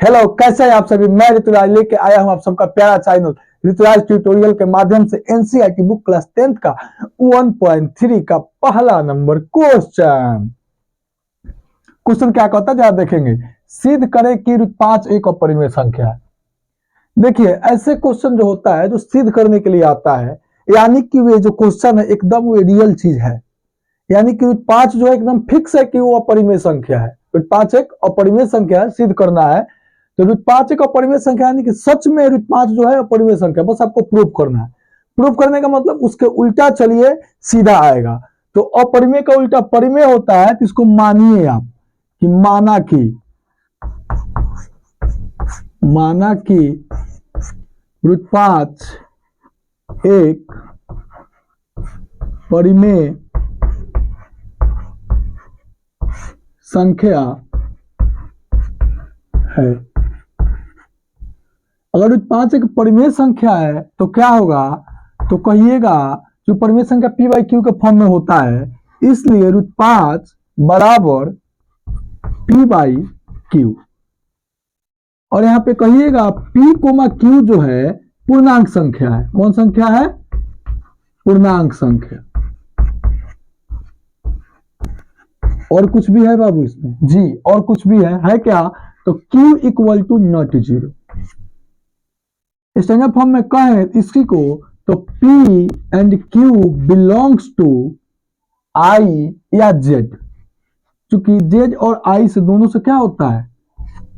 Hello, कैसे हैं आप सभी। मैं ऋतुराज लेके आया हूं आप सबका प्यारा चैनल ऋतुराज ट्यूटोरियल के माध्यम से एनसीईआरटी बुक क्लास 10th का 1.3 का पहला नंबर क्वेश्चन। क्वेश्चन क्या कहता है जरा देखेंगे। सिद्ध करें कि रूट 5 एक अपरिमेय संख्या है। देखिए, ऐसे क्वेश्चन जो होता है जो सिद्ध करने के लिए आता है, यानी कि वे जो क्वेश्चन है एकदम वो रियल चीज है। यानी कि रूट 5 जो है एकदम फिक्स है कि वो अपरिमेय संख्या है। रूट 5 एक अपरिमेय संख्या है, सिद्ध करना है। तो रूट 5 एक अपरिमेय संख्या यानी कि सच में रूट 5 जो है अपरिमेय संख्या, बस आपको प्रूव करना है। प्रूव करने का मतलब उसके उल्टा चलिए सीधा आएगा। तो अपरिमेय का उल्टा परिमेय होता है, तो इसको मानिए आप कि माना कि रूट 5 एक परिमेय संख्या है। अगर रूट 5 एक परिमेय संख्या है तो क्या होगा, तो कहिएगा जो परिमेय संख्या p बाई क्यू के फॉर्म में होता है, इसलिए रूट 5 बराबर p बाई क्यू। और यहाँ पे कहिएगा p कोमा क्यू जो है पूर्णांक संख्या है। कौन संख्या है? पूर्णांक संख्या। और कुछ भी है बाबू इसमें? जी, और कुछ भी है क्या? तो q equal to not zero. Standard form में कहें इसी को तो P and Q belongs to I या Z। चूंकि Z और I से दोनों से क्या होता है?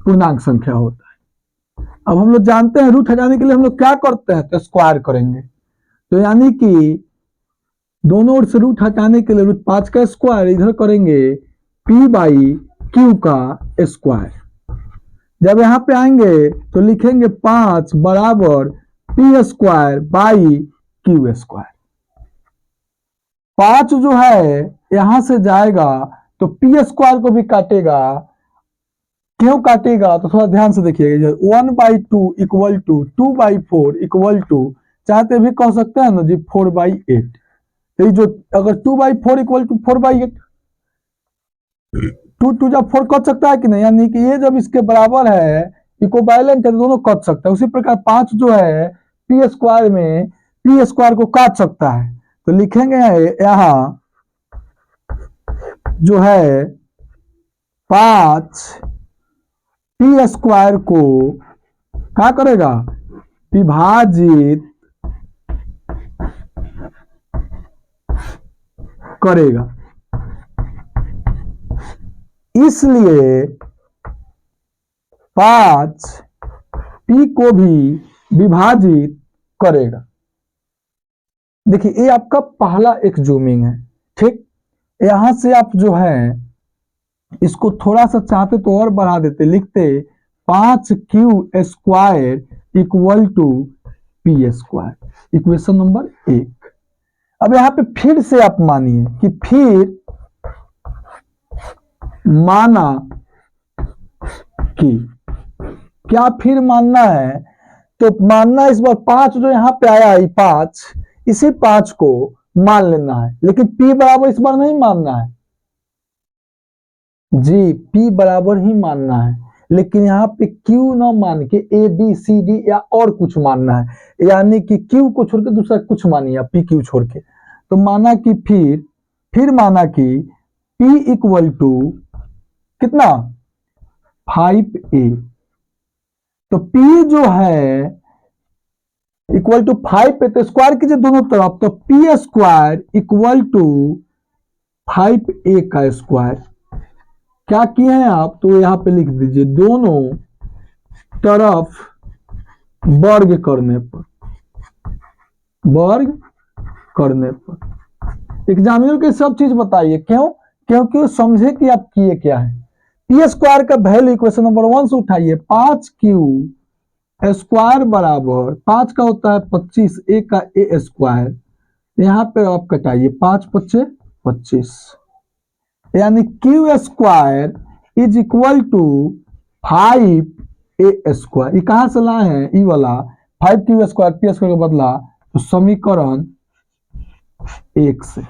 पूर्णांक संख्या होता है। अब हम लोग जानते हैं रूट हटाने के लिए हम लोग क्या करते हैं, तो स्क्वायर करेंगे। तो यानी कि दोनों ओर से रूट हटाने के लिए रूट 5 का स्क्वायर इधर करेंगे P बाई Q का स्क्वायर। जब यहां पे आएंगे तो लिखेंगे 5 बराबर P square by Q square. 5 जो है यहां से जाएगा तो पी स्क्वायर को भी काटेगा। क्यों काटेगा तो थोड़ा ध्यान से देखिएगा। 1 by two equal to 2 by 4 equal to, चाहते भी कह सकते हैं ना जी 4 बाई 8। ये जो अगर 2 by 4 equal to 4 by 8, 2 two जब 4 कट सकता है कि नहीं, यानी कि ये जब इसके बराबर है इक्विवेलेंट है तो दोनों कट सकता है। उसी प्रकार 5 जो है पी स्क्वायर में पी स्क्वायर को काट सकता है। तो लिखेंगे यहां जो है 5 पी स्क्वायर को क्या करेगा? विभाजित करेगा। इसलिए 5 P को भी विभाजित करेगा। देखिए, ये आपका पहला एक जूमिंग है। ठीक, यहां से आप जो है इसको थोड़ा सा चाहते तो और बढ़ा देते, लिखते 5Q square equal to P square. Equation number 1। अब यहां पे फिर से आप मानिए कि फिर माना कि, क्या फिर मानना है? तो मानना इस बार 5 जो यहां पे आया है 5, इसी 5 को मान लेना है। लेकिन P बराबर इस बार नहीं मानना है जी, P बराबर ही मानना है। लेकिन यहाँ पे Q ना मान के A B C D या और कुछ मानना है। यानी कि Q को छोड़ के दूसरा कुछ मानिए, P Q छोड़ के। तो माना कि फिर माना कि P इक्वल टू कितना? 5A। तो P जो है इक्वल टू 5 पे, तो स्क्वायर कीजिए दोनों तरफ, तो P square equal to 5A का स्क्वायर। क्या किए हैं आप? तो यहां पे लिख दीजिए दोनों तरफ वर्ग करने पर, वर्ग करने पर। एग्जामिनर के सब चीज बताइए। क्यों? क्योंकि वो समझे कि आप किए क्या है। पी स्क्वायर का वैल्यू इक्वेशन नंबर 1 से उठाइए। 5Q स्क्वायर बराबर 5 का होता है 25, ए का ए स्क्वायर। यहां पे आप कटाइए 5 पच्चे 25, यानी Q square is equal to 5A square. ये कहां से लाए हैं? ई वाला 5Q स्क्वायर पी स्क्वायर का बदला, तो समीकरण 1 से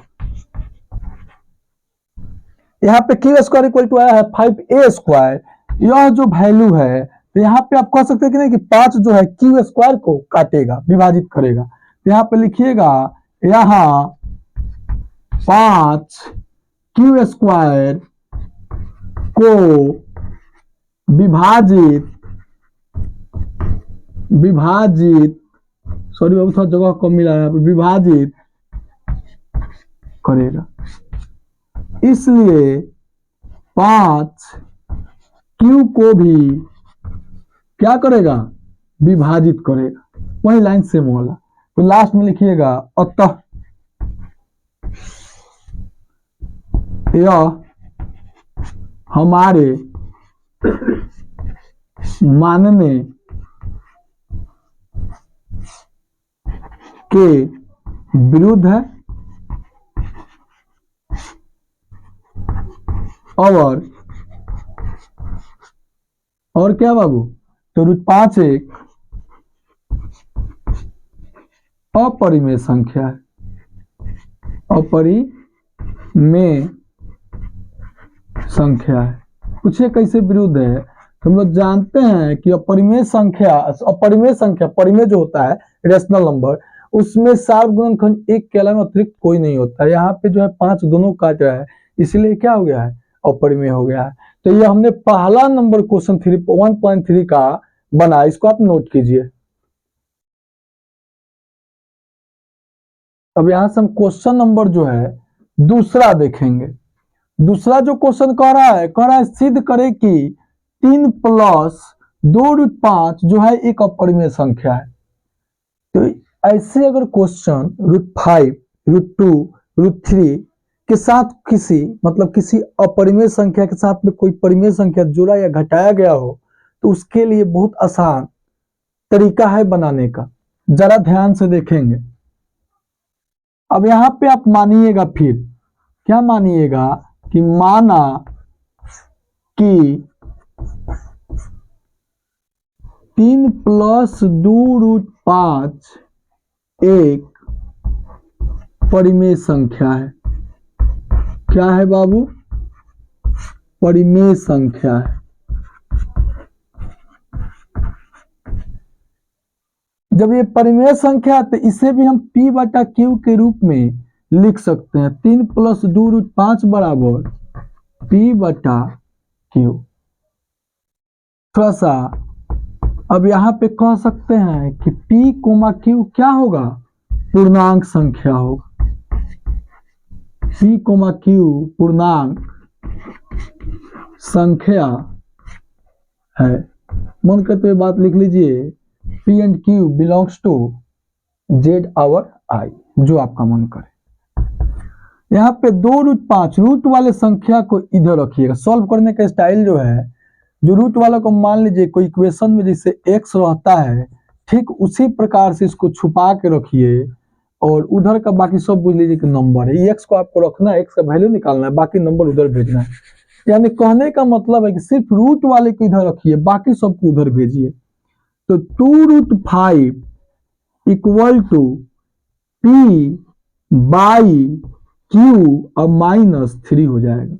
यहाँ पे Q स्क्वायर इक्वल टू आया है 5A स्क्वायर। यह जो वैल्यू है तो यहाँ पे आप कह सकते हैं कि नहीं कि 5 जो है क्यू स्क्वायर को काटेगा, विभाजित करेगा। तो यहाँ पे लिखिएगा यहाँ 5 क्यू स्क्वायर को विभाजित सॉरी बाबू थोड़ा जगह कम मिला है, विभाजित करेगा। इसलिए 5 क्यू को भी क्या करेगा, विभाजित करेगा। वही लाइन सेम वाला। तो लास्ट में लिखिएगा अतः यह हमारे मानने के विरुद्ध है और क्या बाबू, तो √5 एक अपरिमेय संख्या है, अपरिमेय संख्या है। पूछिए कैसे विरुद्ध है, तो हम लोग जानते हैं कि अपरिमेय संख्या परिमेय जो होता है रेशनल नंबर, उसमें सार्वगुणक गुणनखंड 1 के अलावा अतिरिक्त कोई नहीं होता है। यहाँ पे जो है 5 दोनों काट रहा है, इसलिए क्या हो गया है, अपरिमेय हो गया है। तो ये हमने पहला नंबर क्वेश्चन 1.3 का बना, इसको आप नोट कीजिए। अब यहां से हम क्वेश्चन नंबर जो है दूसरा देखेंगे। दूसरा जो क्वेश्चन कह रहा है सिद्ध करे कि 3 + 2√5 जो है एक अपरिमेय संख्या है। तो ऐसे अगर क्वेश्चन √5, √2, √3 के साथ किसी अपरिमेय संख्या के साथ में कोई परिमेय संख्या जोड़ा या घटाया गया हो, तो उसके लिए बहुत आसान तरीका है बनाने का। जरा ध्यान से देखेंगे। अब यहां पे आप मानिएगा, फिर क्या मानिएगा कि माना कि 3 + 2√5 एक परिमेय संख्या है। क्या है बाबू, परिमेय संख्या है। जब ये परिमेय संख्या है तो इसे भी हम P/Q के रूप में लिख सकते हैं। 3 + 2√5 बराबर P/Q। थोड़ा सा अब यहाँ पे कह सकते हैं कि P, Q क्या होगा, पूर्णांक संख्या होगा। P, Q पूर्णांक संख्या है। मन करते हुए बात लिख लीजिए, P and Q belongs to Z our I, जो आपका मन करे। यहाँ पे 2√5 रूट वाले संख्या को इधर रखिएगा। सॉल्व करने का स्टाइल जो है, जो रूट वाला को मान लीजिए कोई इक्वेशन में जैसे x रहता है, ठीक उसी प्रकार से इसको छुपा के रखिए और उधर का बाकी सब बुझ लीजिए कि नंबर है। x को आपको रखना है, x का वैल्यू निकालना है, बाकी नंबर उधर भेजना है। यानी कहने का मतलब है कि सिर्फ रूट वाले को इधर रखिए, बाकी सबको उधर भेजिए। तो 2√5 = P/Q और -3 हो जाएगा।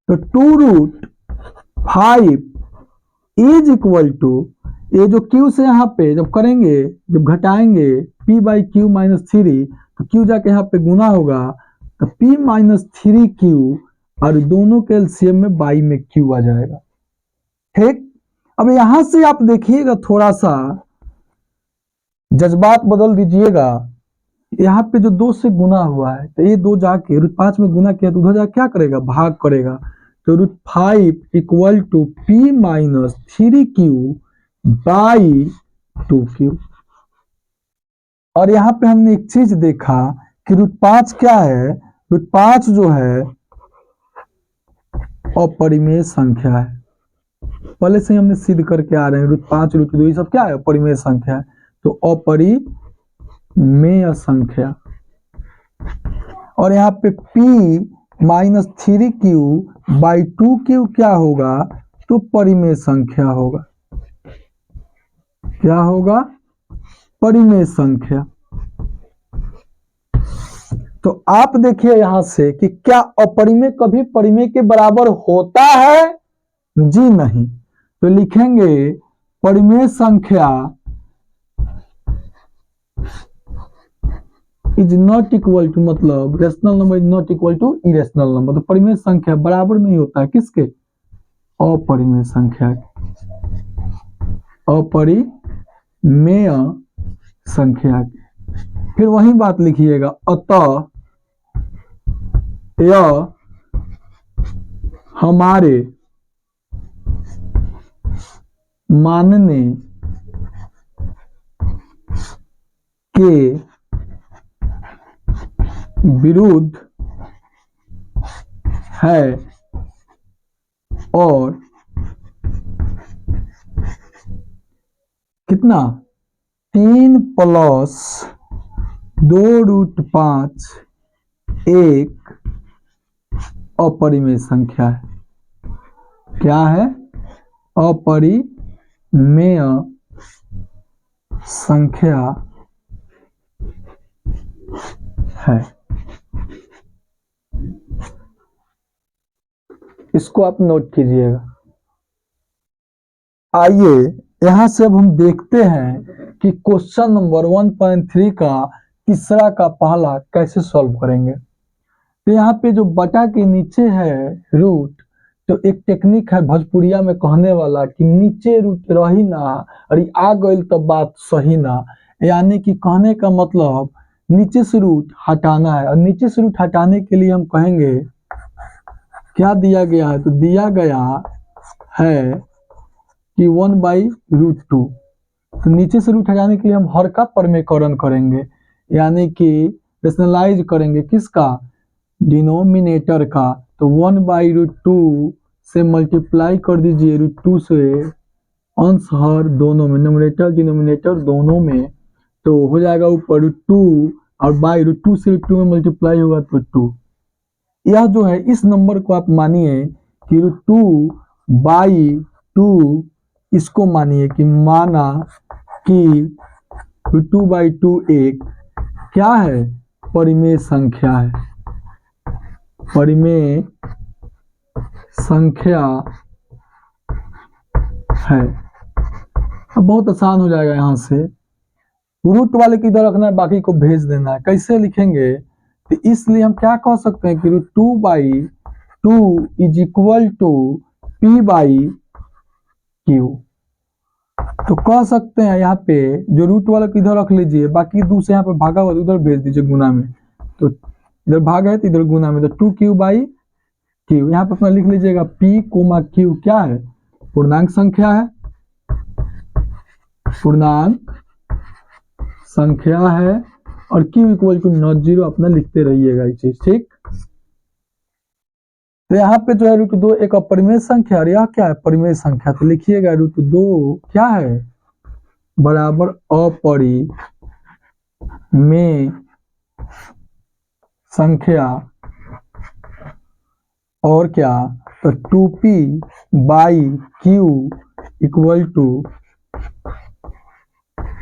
तो 2√5 = ये जो Q से यहाँ पे जब करेंगे, जब घटाएंगे P/Q -3, तो Q जाके यहाँ पे गुना होगा, तो P-3Q और दोनों के एलसीएम में बाई में Q आ जाएगा। ठीक। अब यहां से आप देखिएगा, थोड़ा सा जज्बात बदल दीजिएगा। यहाँ पे जो 2 से गुना हुआ है, तो ये 2 जाके √5 में गुना किया तो उधर जाके क्या करेगा, भाग करेगा। तो √5 = P-3Q/2Q। और यहाँ पे हमने एक चीज देखा कि √5 क्या है, √5 जो है अपरिमेय संख्या है। पहले से ही हमने सिद्ध करके आ रहे हैं, √5, √2 ये सब क्या है, अपरिमेय संख्या है। तो अपरिमेय संख्या। और यहाँ पे P-3Q/2Q क्या होगा, तो परिमेय संख्या होगा। क्या होगा, परिमेय संख्या। तो आप देखिए यहां से कि क्या अपरिमेय कभी परिमेय के बराबर होता है, जी नहीं। तो लिखेंगे परिमेय संख्या इज नॉट इक्वल टू, मतलब rational number is not equal to irrational number. तो परिमेय संख्या बराबर नहीं होता है किसके? अपरिमेय संख्या, अपरिमेय संख्या। फिर वही बात लिखिएगा, अतः यह हमारे मानने के विरुद्ध है और कितना 3 + 2√5 एक अपरिमेय संख्या है। क्या है? अपरिमेय संख्या है। इसको आप नोट कीजिएगा। आइए यहां से अब हम देखते हैं कि क्वेश्चन नंबर 1.3 का तीसरा का पहला कैसे सॉल्व करेंगे। तो यहाँ पे जो बटा के नीचे है रूट, तो एक टेक्निक है भोजपुरिया में कहने वाला कि नीचे रूट रही ना और आ गई तो बात सही ना, यानी कि कहने का मतलब नीचे से रूट हटाना है। और नीचे से रूट हटाने के लिए हम कहेंगे क्या दिया गया है? तो दिया गया है कि 1/√2। तो नीचे से रूट हटाने के लिए हम हर का परमेयकरण करेंगे, यानी कि रेशनलाइज करेंगे किसका? डिनोमिनेटर का। तो 1/√2 से मल्टीप्लाई कर दीजिए √2 से, अंश हर दोनों में, न्यूमरेटर डिनोमिनेटर दोनों में, तो हो जाएगा ऊपर √2 और √2 से √2 में मल्टीप्लाई होगा तो 2। यह जो है इस नंबर को आप मानिए कि √2/2, इसको मानिए कि माना कि √2/2 एक क्या है? परिमेय संख्या है। परिमेय संख्या है। अब बहुत आसान हो जाएगा, यहां से रूट वाले की इधर रखना है, बाकी को भेज देना है। कैसे लिखेंगे? तो इसलिए हम क्या कह सकते हैं कि √2/2 इज इक्वल टू P/Q। तो कह सकते हैं यहाँ पे जो रूट वाला को इधर रख लीजिए, बाकी 2 से यहाँ पे भागा हुआ उधर भेज दीजिए गुना में। तो इधर भाग है तो इधर गुना में, तो 2Q/Q। यहाँ पे अपना लिख लीजिएगा P, Q क्या है? पूर्णांक संख्या है, पूर्णांक संख्या है। और Q = नॉट जीरो अपना लिखते रहिएगा ये चीज, ठीक। तो यहाँ पे जो है √2 एक अपरिमेय संख्या, और यह क्या है? परिमेय संख्या। तो लिखिएगा √2 क्या है? बराबर अपरिमेय संख्या। और क्या? तो 2P/Q =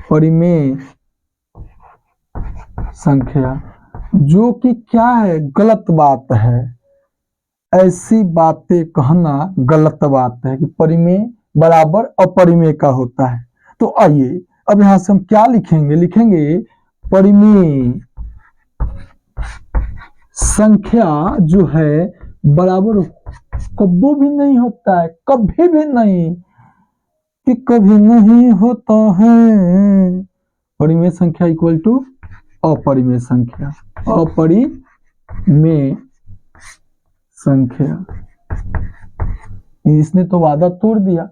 परिमेय संख्या, जो कि क्या है? गलत बात है। ऐसी बातें कहना गलत बात है कि परिमेय बराबर अपरिमेय का होता है। तो आइए अब यहां से हम क्या लिखेंगे? लिखेंगे परिमेय संख्या जो है बराबर कभी भी नहीं होता है, कभी भी नहीं, कि कभी नहीं होता है। परिमेय संख्या = अपरिमेय संख्या, अपरिमेय संख्या। इसने तो वादा तोड़ दिया,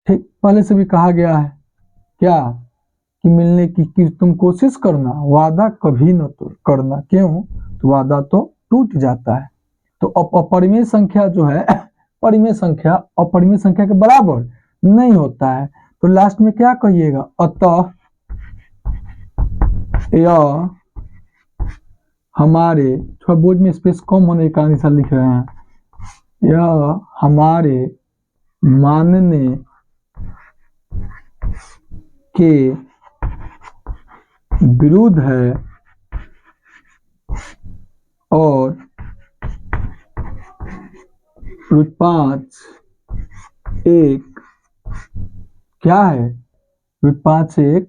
ठीक। पहले से भी कहा गया है क्या कि मिलने की तुम कोशिश करना, वादा कभी न तो करना। क्यों? तो वादा तो टूट जाता है। तो अपरिमेय संख्या जो है परिमेय संख्या अपरिमेय संख्या के बराबर नहीं होता है। तो लास्ट में क्या कहिएगा? अतः यह हमारे, थोड़ा बोर्ड में स्पेस कम होने के कारण ऐसा लिख रहे हैं, यह हमारे मानने के विरुद्ध है और √5 एक क्या है, √5 एक,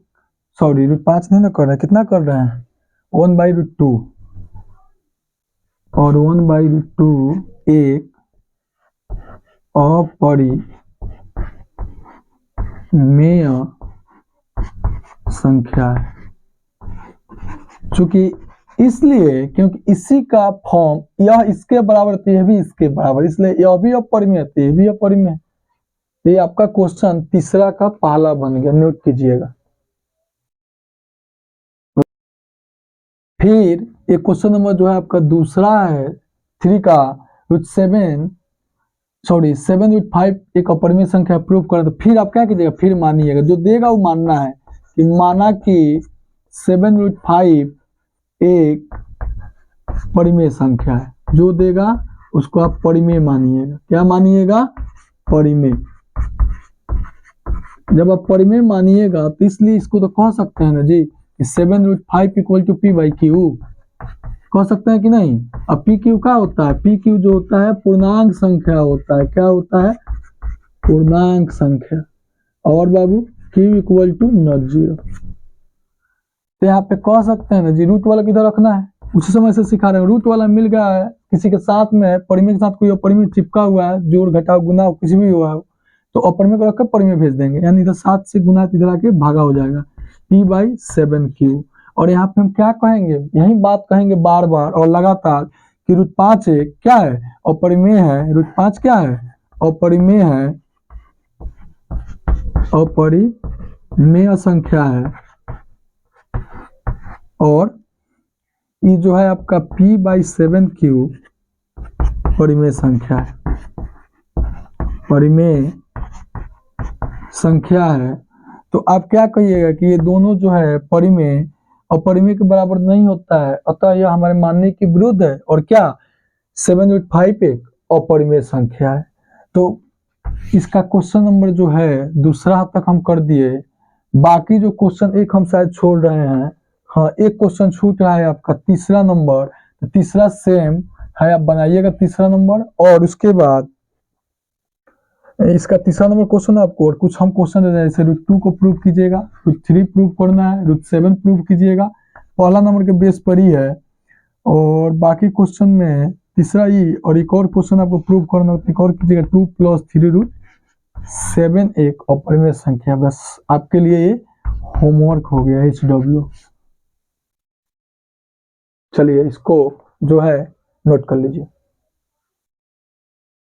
सॉरी √5 नहीं ना कर रहे हैं, कितना कर रहे हैं 1/√2, और 1/√2 एक अपरिमेय संख्या है। चूंकि इसलिए क्योंकि इसी का फॉर्म यह इसके बराबर तो यह भी इसके बराबर, इसलिए यह भी अपरिमेय तो यह भी अपरिमेय। तो ये आपका क्वेश्चन तीसरा का पहला बन गया, नोट कीजिएगा। फिर ये क्वेश्चन नंबर जो है आपका दूसरा है 3 का √7 एक अपरिमेय संख्या प्रूव करें। तो फिर आप क्या कीजिएगा, फिर मानिएगा, जो देगा वो मानना है कि माना कि 7√5 एक परिमेय संख्या है, जो देगा उसको आप परिमेय मानिएगा। क्या मानिएगा, परिमेय। जब आप परिमेय मानिएगा तो इसलिए इसको तो कह सकते हैं ना जी 7√5 = p/q, कह सकते हैं कि नहीं। अब पी क्यू क्या होता है, पी क्यू जो होता है पूर्णांक संख्या होता है। क्या होता है, पूर्णांक संख्या। और बाबू q = नॉट जीरो। तो यहाँ पे कह सकते हैं ना जी, रूट वाला किधर रखना है, उसी समय से सिखा रहे हैं। रूट वाला मिल गया है किसी के साथ में, परिमेय के साथ कोई अपरिमेय चिपका हुआ है, जोड़ घटाव गुना कुछ भी हुआ है, तो अपरिमेय को रखकर परिमेय भेज देंगे, यानी इधर 7 से गुना इधर आके भागा हो जाएगा, p/7q। और यहाँ पे हम क्या कहेंगे, यही बात कहेंगे बार बार और लगातार कि √5 एक क्या है, अपरिमेय है। √5 क्या है, अपरिमेय है, अपरिमेय संख्या है। और ये जो है आपका p/7q परिमेय संख्या है, परिमेय संख्या है। तो आप क्या कहिएगा कि ये दोनों जो है परिमेय अपरिमेय के बराबर नहीं होता है, अतः यह हमारे मानने के विरुद्ध है। और क्या 7/5 एक अपरिमेय संख्या है। तो इसका क्वेश्चन नंबर जो है दूसरा तक हम कर दिए। बाकी जो क्वेश्चन एक हम शायद छोड़ रहे हैं, हाँ एक क्वेश्चन छूट रहा है आपका तीसरा नंबर। तो तीसरा सेम है, आप बनाइएगा तीसरा नंबर। और उसके बाद इसका तीसरा नंबर क्वेश्चन आपको और कुछ हम क्वेश्चन दे रहे हैं, जैसे √2 को प्रूव कीजिएगा, √3 प्रूव करना है, √7 प्रूव कीजिएगा। पहला नंबर के बेस पर ही है, और बाकी क्वेश्चन में तीसरा ही, और एक और क्वेश्चन आपको प्रूव करना है, एक और कीजिएगा 2 + 3√7 एक अपरिमेय संख्या। बस आपके लिए ये होमवर्क हो गया HW। चलिए इसको जो है नोट कर लीजिए।